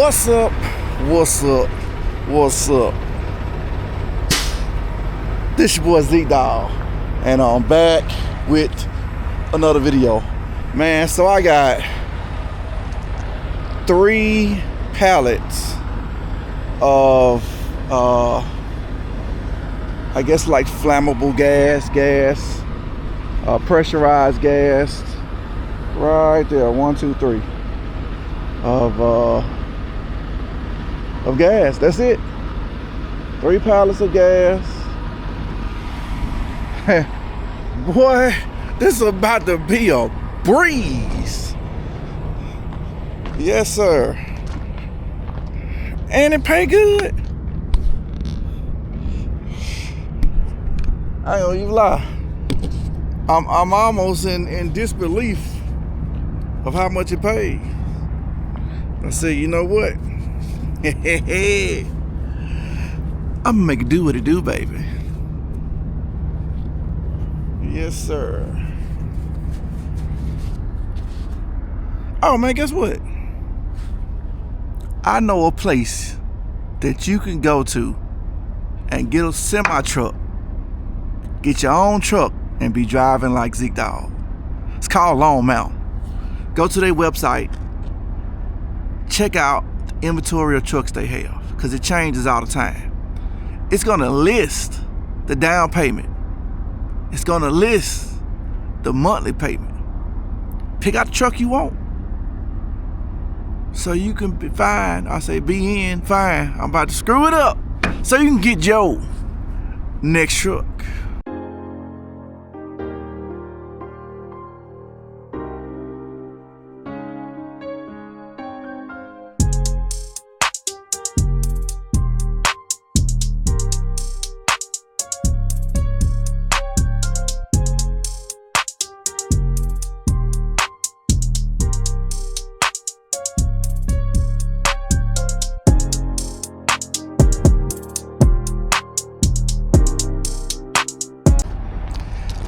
What's up? What's up? What's up? This your boy Zeke Dawg, and I'm back with another video. Man, so I got 3 pallets of I guess like flammable gas, pressurized gas, right there, 1, 2, 3 of gas. That's it. 3 pallets of gas. Boy, this is about to be a breeze. Yes, sir. And it pay good. I ain't gonna even lie. I'm almost in disbelief of how much it paid. I said, you know what? I'm gonna make it do what it do, baby. Yes, sir. Oh man, guess what? I know a place that you can go to and get a semi truck, get your own truck, and be driving like Zeke Dawg. It's called Lone Mountain. Go to their website, check out the inventory of trucks they have, because it changes all the time. It's gonna list the down payment. It's gonna list the monthly payment. Pick out the truck you want, so you can be fine. I say be in, fine. I'm about to screw it up, so you can get your next truck.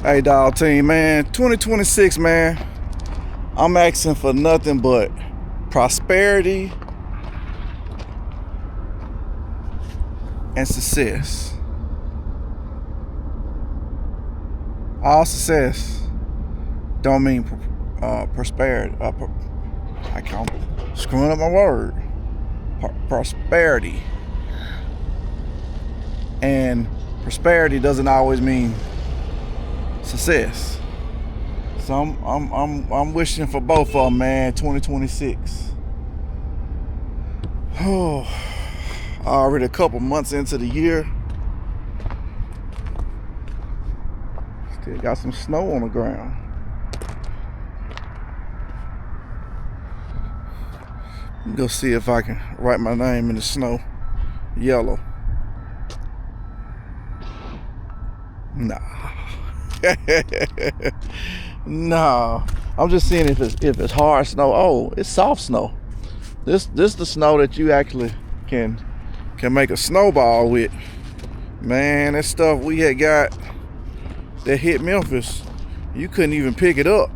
Hey, dog team, man, 2026, man, I'm asking for nothing but prosperity and success. All success don't mean prosperity. I can't, screwing up my word. Prosperity. And prosperity doesn't always mean success. So I'm wishing for both of them, man. 2026. Oh, already a couple months into the year. Still got some snow on the ground. Go see if I can write my name in the snow. Yellow. Nah. No, I'm just seeing if it's hard snow. Oh, it's soft snow. This the snow that you actually can make a snowball with. Man, that stuff we had got that hit Memphis, you couldn't even pick it up.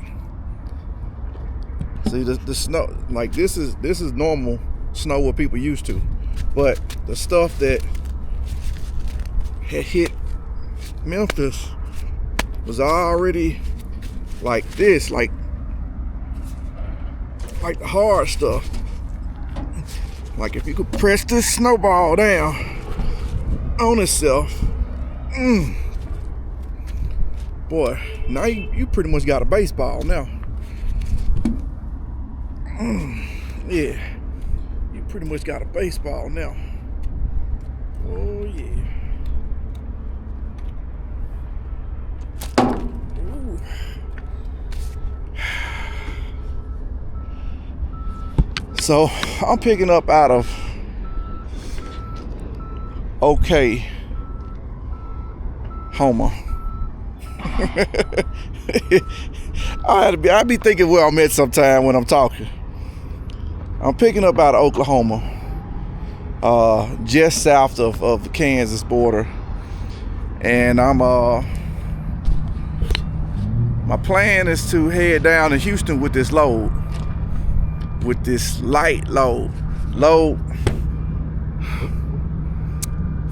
See, the snow, like this is normal snow what people used to, but the stuff that had hit Memphis was already like this, like the hard stuff. Like if you could press this snowball down on itself, boy, now you pretty much got a baseball now. Yeah, you pretty much got a baseball now. Oh yeah. So I'm picking up out of Oklahoma. I be thinking where I'm at sometime when I'm talking. I'm picking up out of Oklahoma, just south of the Kansas border, and my plan is to head down to Houston with this load, with this light load. load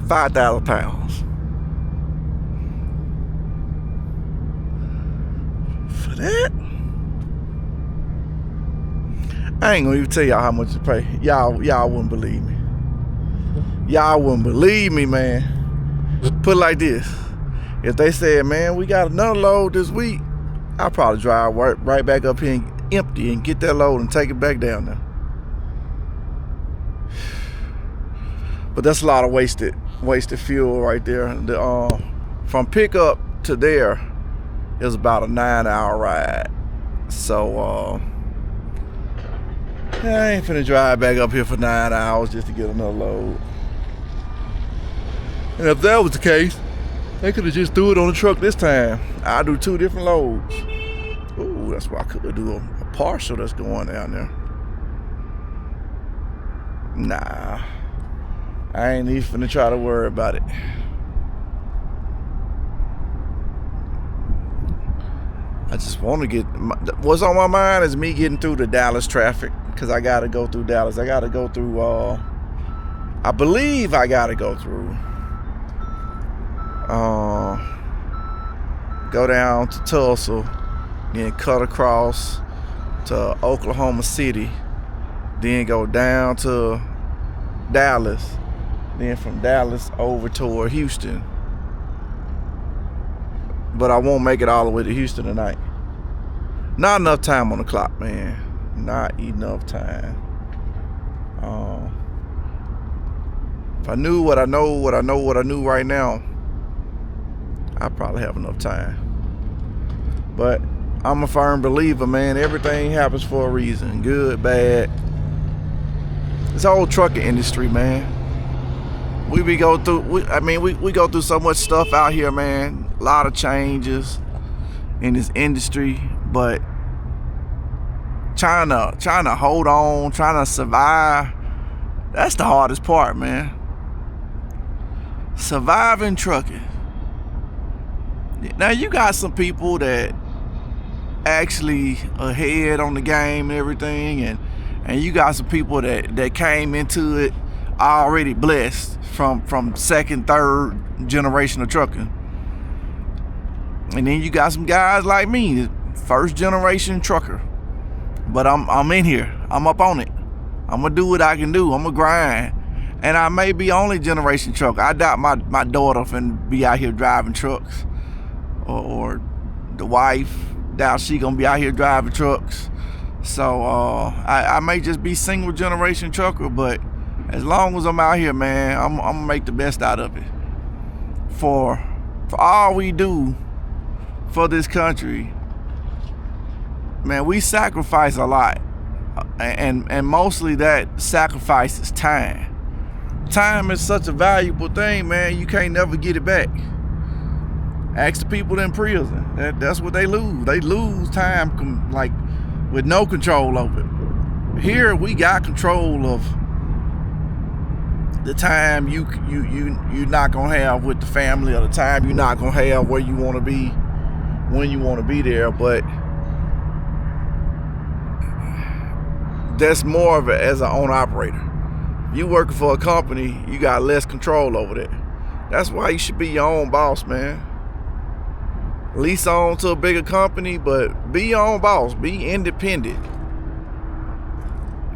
5,000 pounds. For that, I ain't gonna even tell y'all how much to pay. Y'all wouldn't believe me. Y'all wouldn't believe me, man. Put it like this. If they said, man, we got another load this week, I'll probably drive right back up here and empty and get that load and take it back down there. But that's a lot of wasted fuel right there. From pickup to there is about a 9-hour ride. So I ain't finna drive back up here for 9 hours just to get another load. And if that was the case, they could have just threw it on the truck this time. I'll do 2 different loads. Ooh, that's why I could do a partial that's going down there. Nah, I ain't even finna try to worry about it. I just want to get, what's on my mind is me getting through the Dallas traffic, because I got to go through Dallas. I got to go through, I believe I got to go through, go down to Tulsa, then cut across to Oklahoma City, then go down to Dallas, then from Dallas over toward Houston. But I won't make it all the way to Houston tonight. Not enough time on the clock, man. Not enough time. If I knew what I know right now, I'd probably have enough time. But I'm a firm believer, man. Everything happens for a reason. Good, bad. This whole trucking industry, man. We go through so much stuff out here, man. A lot of changes in this industry, but trying to hold on, trying to survive, that's the hardest part, man. Surviving trucking. Now you got some people that actually ahead on the game and everything, and you got some people that came into it already blessed from second, third generation of trucking. And then you got some guys like me, first generation trucker. But I'm in here. I'm up on it. I'm gonna do what I can do. I'm gonna grind. And I may be only generation trucker. I doubt my daughter finna be out here driving trucks. Or the wife, doubt she gonna be out here driving trucks. So I may just be single generation trucker, but as long as I'm out here, man, I'm gonna make the best out of it. For all we do for this country, man, we sacrifice a lot, and mostly that sacrifice is time. Time is such a valuable thing, man. You can't never get it back. Ask the people in prison. That's what they lose. They lose time, like, with no control over it. Here we got control of the time you're not gonna have with the family, or the time you're not gonna have where you want to be when you want to be there. But that's more of it as an owner operator. You working for a company, you got less control over that. That's why you should be your own boss, man. Lease on to a bigger company, but be your own boss. Be independent.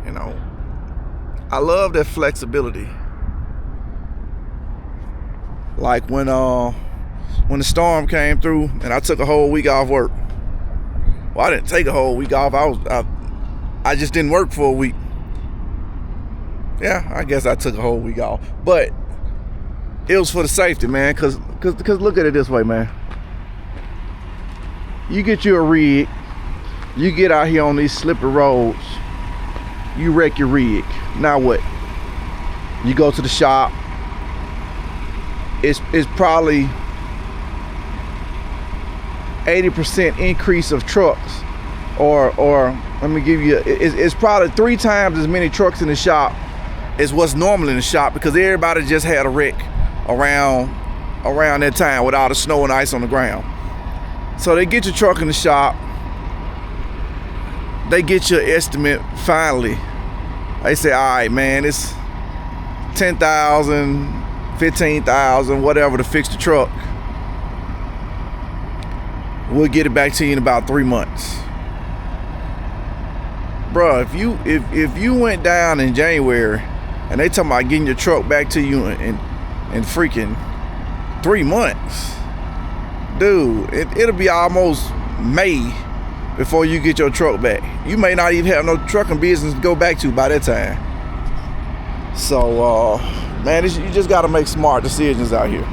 You know, I love that flexibility. Like when the storm came through and I took a whole week off work. Well, I didn't take a whole week off. I just didn't work for a week. Yeah, I guess I took a whole week off. But it was for the safety, man. Cause look at it this way, man. You get you a rig, you get out here on these slippery roads, you wreck your rig. Now what? You go to the shop. It's probably 80% increase of trucks, or let me give you, it's probably 3 times as many trucks in the shop as what's normal in the shop, because everybody just had a wreck around that time with all the snow and ice on the ground. So they get your truck in the shop, they get your estimate finally They say, all right, man, it's 10,000, 15,000, whatever to fix the truck. We'll get it back to you in about 3 months. Bro, if you went down in January and they talking about getting your truck back to you in freaking 3 months, dude, it'll be almost May before you get your truck back. You may not even have no trucking business to go back to by that time. So, man, you just gotta make smart decisions out here.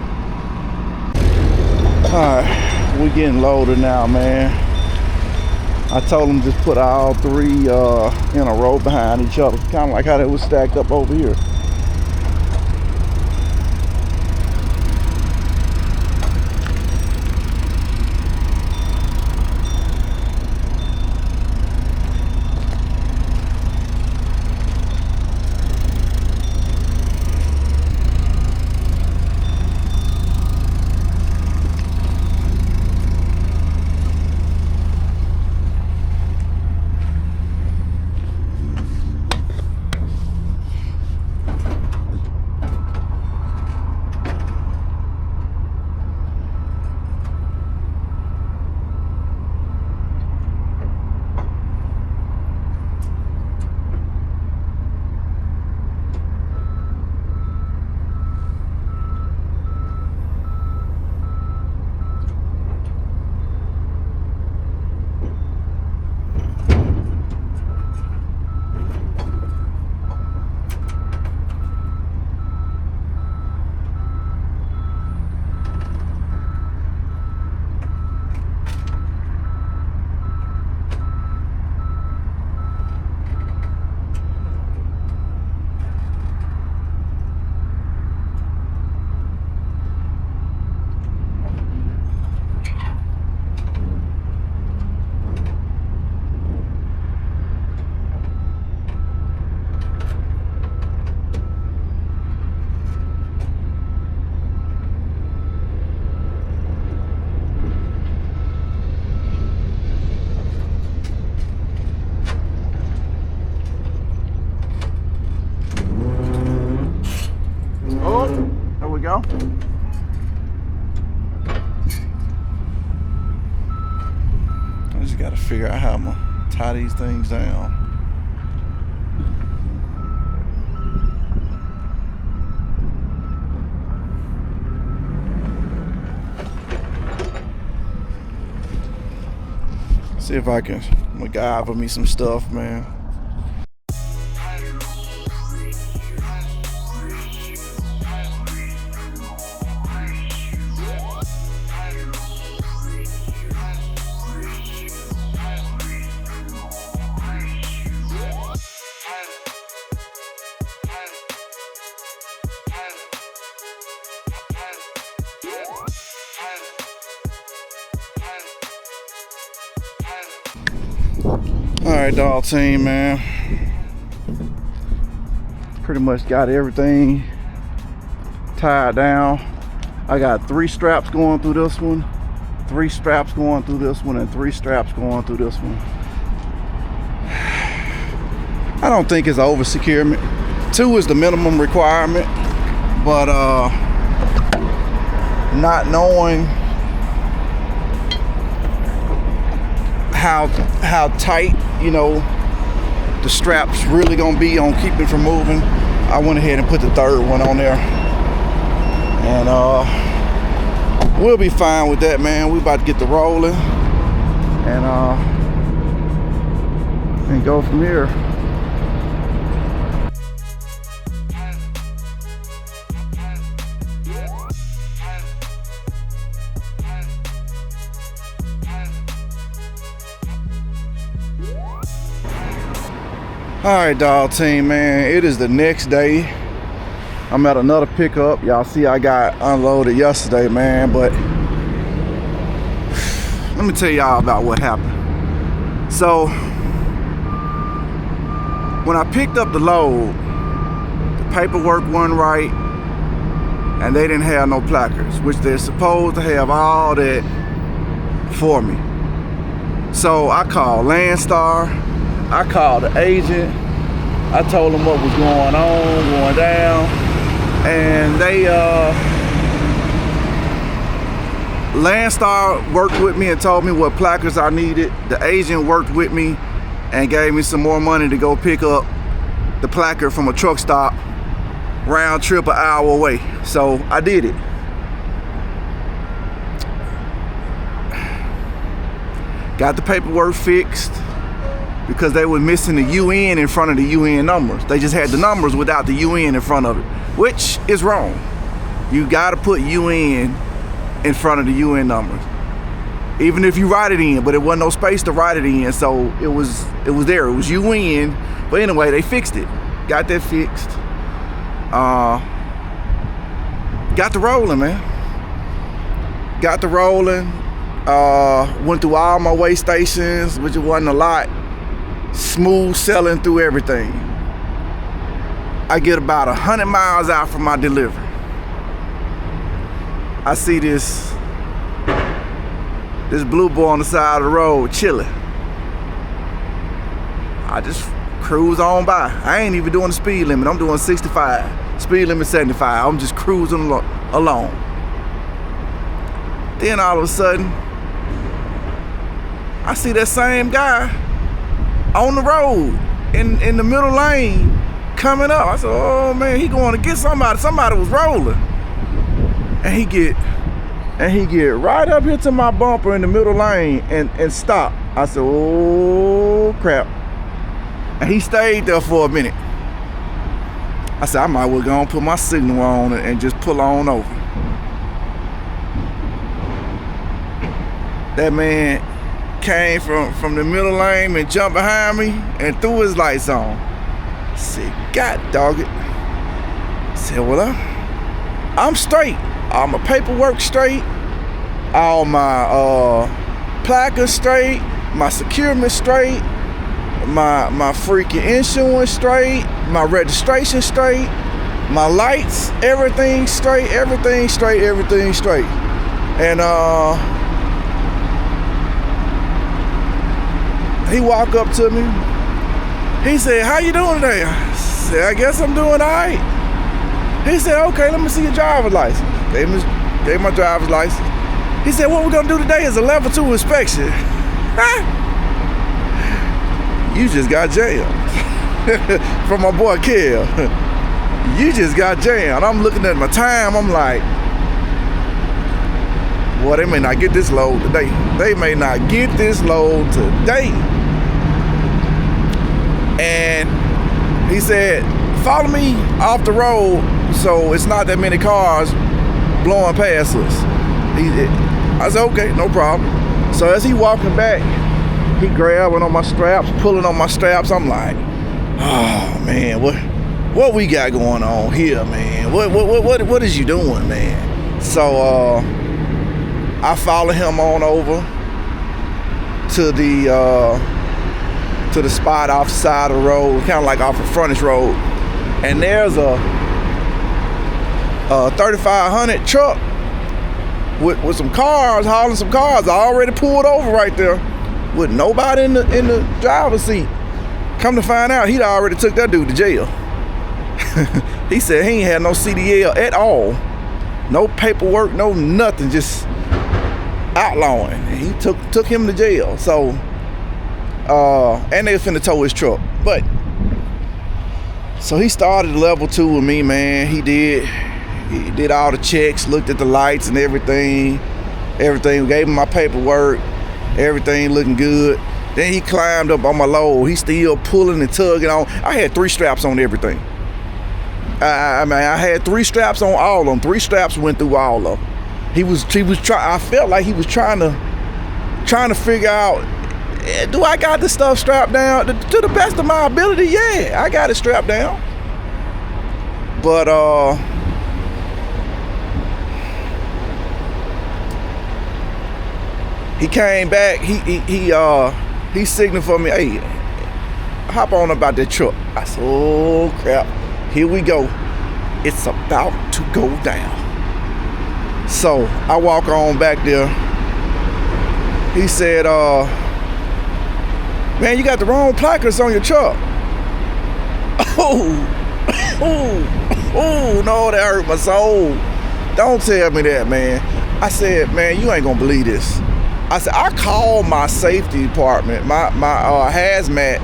All right, we're getting loaded now, man. I told them just put all three in a row behind each other, kind of like how they was stacked up over here. Go. I just gotta figure out how I'm gonna tie these things down. See if I can MacGyver me some stuff, man. Alright, dog team, man. Pretty much got everything tied down. I got 3 straps going through this one, 3 straps going through this one, and 3 straps going through this one. I don't think it's over securement. 2 is the minimum requirement, but not knowing how tight, you know, the straps really gonna be on keeping from moving, I went ahead and put the 3rd one on there, and we'll be fine with that, man. We about to get the rolling and go from here. Alright, dog team, man, it is the next day. I'm at another pickup. Y'all see I got unloaded yesterday, man, but let me tell y'all about what happened. So when I picked up the load, the paperwork wasn't right, and they didn't have no placards, which they're supposed to have all that for me. So I called Landstar, I called the agent, I told them what was going on, going down, and they Landstar worked with me and told me what placards I needed. The agent worked with me and gave me some more money to go pick up the placard from a truck stop, round trip an hour away. So I did it. Got the paperwork fixed because they were missing the UN in front of the UN numbers. They just had the numbers without the UN in front of it, which is wrong. You gotta put UN in front of the UN numbers, even if you write it in, but it wasn't no space to write it in, so it was there. It was UN, but anyway, they fixed it. Got that fixed. Got the rolling, man. Got the rolling. Went through all my way stations, which it wasn't a lot. Smooth selling through everything. I get about 100 miles out from my delivery. I see this blue boy on the side of the road chilling. I just cruise on by. I ain't even doing the speed limit. I'm doing 65. Speed limit 75. I'm just cruising along. Then all of a sudden, I see that same guy on the road in the middle lane coming up. I said, oh man, he going to get somebody. Somebody was rolling. And he get right up here to my bumper in the middle lane and stop. I said, oh crap. And he stayed there for a minute. I said, I might well go and put my signal on and just pull on over. That man came from the middle lane and jumped behind me and threw his lights on. I said, God dog it. I said, well, I'm straight. All my paperwork straight, all my placards straight, my securement straight, my freaking insurance straight, my registration straight, my lights, everything straight, everything straight, everything straight. And he walked up to me. He said, how you doing today? I said, I guess I'm doing all right. He said, okay, let me see your driver's license. Gave my driver's license. He said, what we're gonna do today is a level 2 inspection. You just got jammed. From my boy Kel. You just got jammed. I'm looking at my time, I'm like, well, they may not get this load today. They may not get this load today. And he said, follow me off the road so it's not that many cars blowing past us. I said, okay, no problem. So as he walking back, he grabbing on my straps, pulling on my straps. I'm like, oh man, what we got going on here, man? What is you doing, man? So I follow him on over to the spot off the side of the road, kind of like off the frontage road, and there's a 3500 truck with some cars, hauling some cars. I already pulled over right there with nobody in the driver's seat. Come to find out, he'd already took that dude to jail. He said he ain't had no CDL at all, no paperwork, no nothing, just outlawing. And he took him to jail. So, and they was finna tow his truck. But so he started level 2 with me, man. He did all the checks, looked at the lights and everything, gave him my paperwork, everything looking good. Then he climbed up on my load. He still pulling and tugging on. I had 3 straps on everything. I had 3 straps on all of them. 3 straps went through all of them. He was trying. I felt like he was trying to figure out, do I got this stuff strapped down? To the best of my ability, yeah, I got it strapped down. But he came back. He signaled for me, hey, hop on about that truck. I said, oh crap, here we go. It's about to go down. So I walk on back there. He said, man, you got the wrong placards on your truck. No, that hurt my soul. Don't tell me that, man. I said, man, you ain't gonna believe this. I said, I called my safety department, my hazmat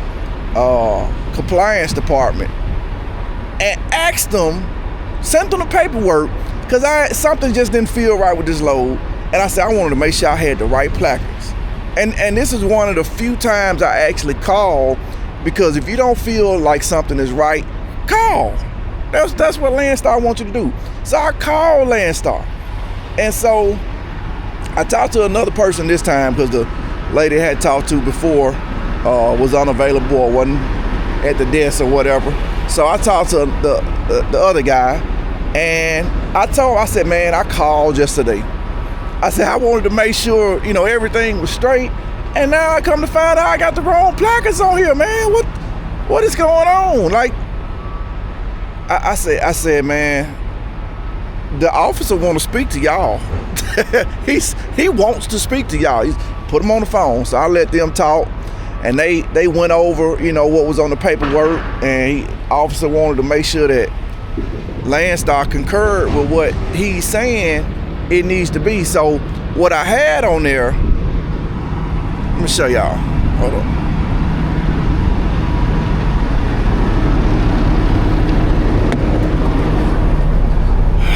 compliance department, and asked them, sent them the paperwork, because something just didn't feel right with this load. And I said, I wanted to make sure I had the right placards. And this is one of the few times I actually call, because if you don't feel like something is right, call. That's what Landstar wants you to do. So I called Landstar. And so I talked to another person this time, because the lady I had talked to before was unavailable or wasn't at the desk or whatever. So I talked to the other guy, and I told him, I said, man, I called yesterday. I said, I wanted to make sure, everything was straight. And now I come to find out I got the wrong placards on here, man. What is going on? Like, I said, man, the officer want to speak to y'all. He wants to speak to y'all. He's put them on the phone. So I let them talk, and they went over, what was on the paperwork, and officer wanted to make sure that Landstar concurred with what he's saying it needs to be. So what I had on there, let me show y'all. Hold on.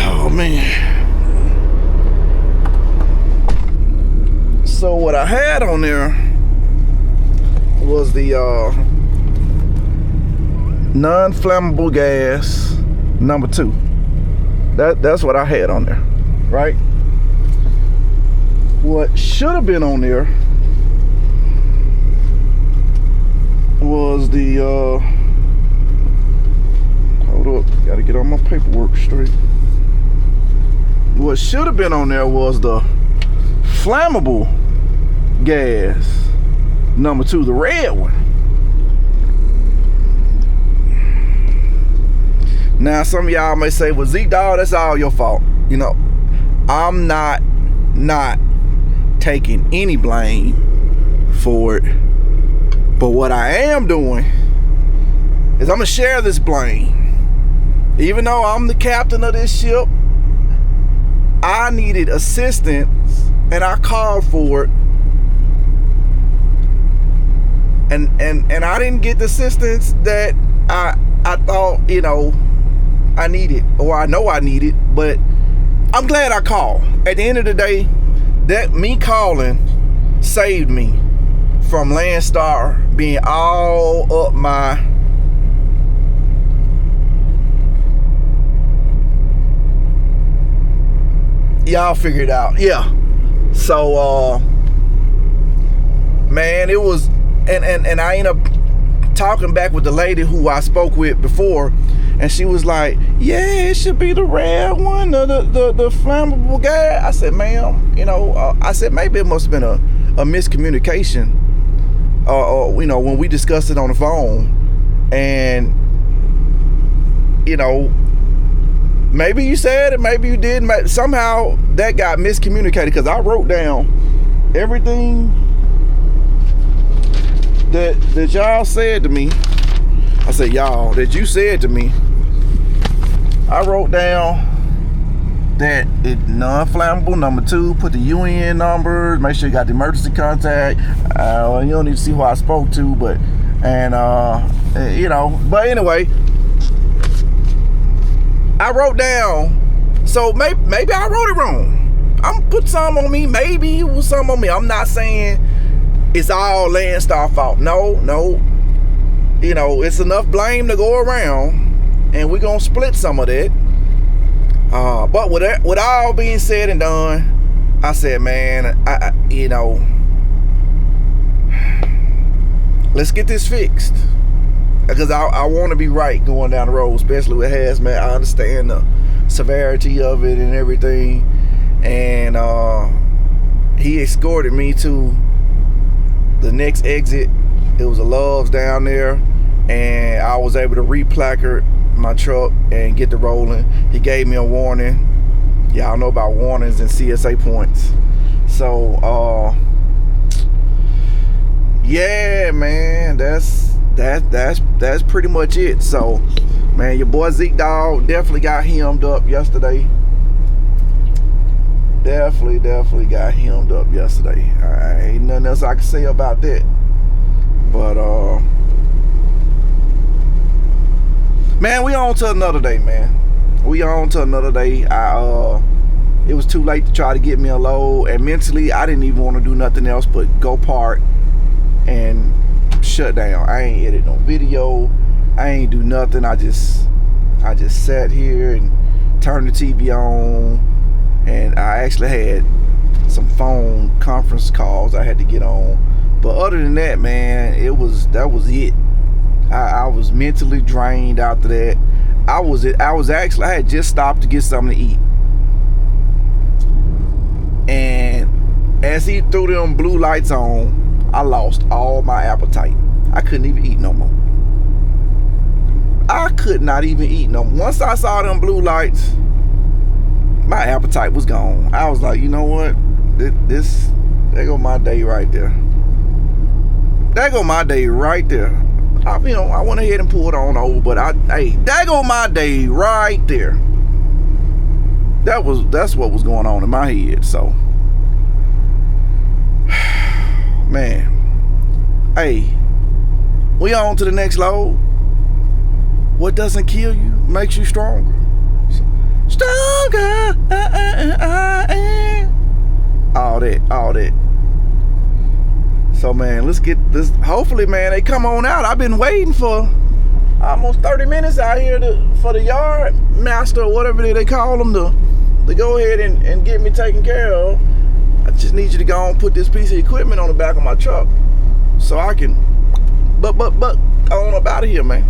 Oh man. So what I had on there was the non-flammable gas number 2. That's what I had on there, right? What should have been on there was the hold up, gotta get all my paperwork straight. What should have been on there was the flammable gas number 2, the red one. Now some of y'all may say, well, Zeke Dawg, that's all your fault. I'm not taking any blame for it. But what I am doing is I'm gonna share this blame. Even though I'm the captain of this ship, I needed assistance and I called for it. And I didn't get the assistance that I thought, I needed, or I know I needed, but I'm glad I called. At the end of the day, that me calling saved me from Landstar being all up my y'all figure it out. Yeah. So man, it was, and I ended up talking back with the lady who I spoke with before, and she was like, yeah, it should be the red one, the flammable gas. I said, ma'am, I said, maybe it must have been a miscommunication, or when we discussed it on the phone, and maybe you said it, maybe you didn't. Somehow that got miscommunicated, because I wrote down everything that y'all said to me. I said, y'all, that you said to me. I wrote down that it non-flammable number 2, put the UN numbers, make sure you got the emergency contact. You don't need to see who I spoke to, but but anyway, I wrote down, so maybe I wrote it wrong. I'm put some on me, maybe it was some on me. I'm not saying it's all Landstar fault. No, it's enough blame to go around, and we're gonna split some of that. But with all being said and done, I said, man, let's get this fixed, because I want to be right going down the road, especially with hazmat. I understand the severity of it and everything, and he escorted me to the next exit. It was a Love's down there, and I was able to re-placard my truck and get the rolling. He gave me a warning. Y'all know about warnings and CSA points. So yeah, man, that's that's pretty much it. So, man, your boy Zeke Dawg definitely got hemmed up yesterday. Definitely got hemmed up yesterday. Ain't nothing else I can say about that. But man, we on to another day, man. We on to another day. It was too late to try to get me a load, and mentally I didn't even want to do nothing else but go park and shut down. I ain't edit no video. I ain't do nothing. I just sat here and turned the TV on, and I actually had some phone conference calls I had to get on. But other than that, man, that was it. I was mentally drained after that. I had just stopped to get something to eat, and as he threw them blue lights on, I lost all my appetite. I couldn't even eat no more. I could not even eat no more. Once I saw them blue lights, my appetite was gone. I was like, you know what? There go my day right there. There go my day right there. I went ahead and pulled on over, but there go my day right there. That's what was going on in my head. So, man, hey, we on to the next load. What doesn't kill you makes you stronger. Stronger. All that. So, man, let's get this. Hopefully, man, they come on out. I've been waiting for almost 30 minutes out here for the yard master or whatever they call them to go ahead and get me taken care of. I just need you to go and put this piece of equipment on the back of my truck so I can but go on up out of here, man.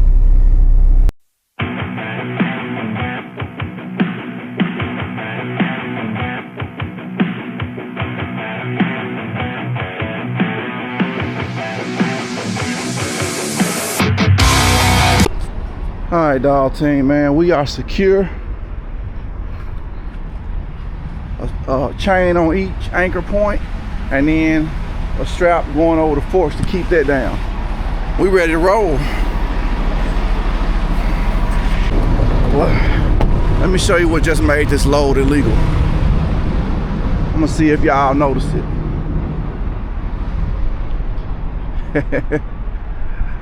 All right, dog team, man, we are secure. A chain on each anchor point, and then a strap going over the forks to keep that down. We ready to roll. Let me show you what just made this load illegal. I'm gonna see if y'all notice it.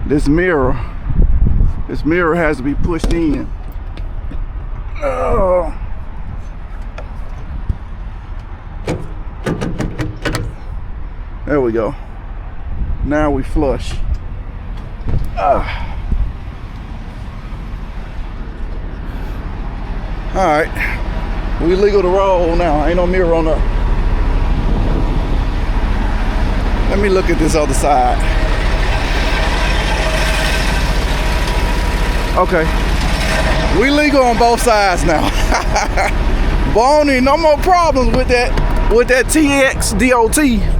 This mirror has to be pushed in. Oh. There we go. Now we flush. Alright. We legal to roll now. Ain't no mirror on there. Let me look at this other side. Okay. We legal on both sides now. But I don't need no more problems with that TX DOT.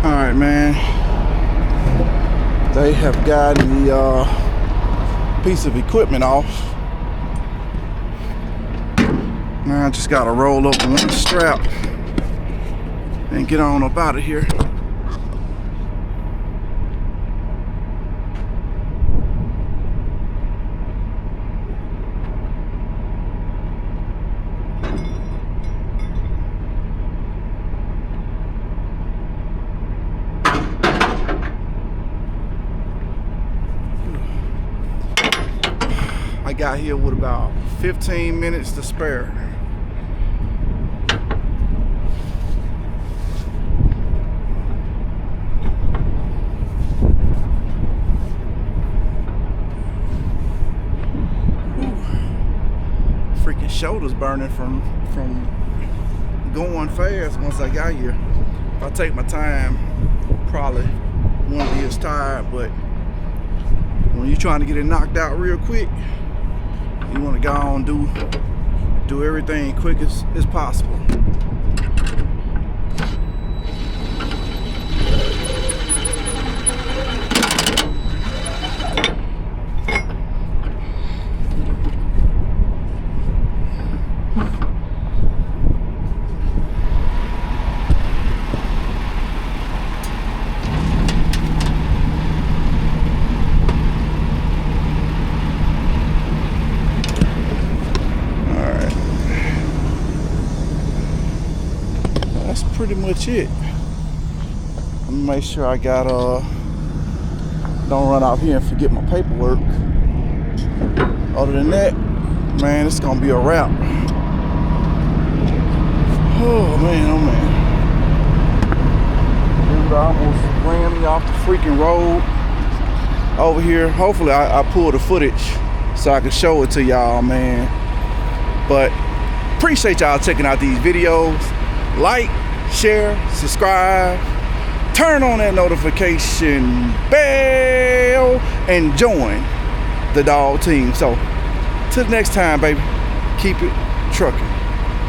Alright, man, they have gotten the piece of equipment off. Now I just gotta roll up one strap and get on up out of here. I got here with about 15 minutes to spare. Freaking shoulders burning from going fast once I got here. If I take my time, probably won't be as tired, but when you're trying to get it knocked out real quick, you want to go on and do everything quick as possible. That's pretty much it. I'm gonna make sure I got don't run out here and forget my paperwork. Other than that, man, it's gonna be a wrap. Oh man, dude, I almost ran me off the freaking road over here. Hopefully I pull the footage so I can show it to y'all, man. But appreciate y'all checking out these videos. Like, share, subscribe, turn on that notification bell, and join the dog team. So till next time, baby, keep it trucking.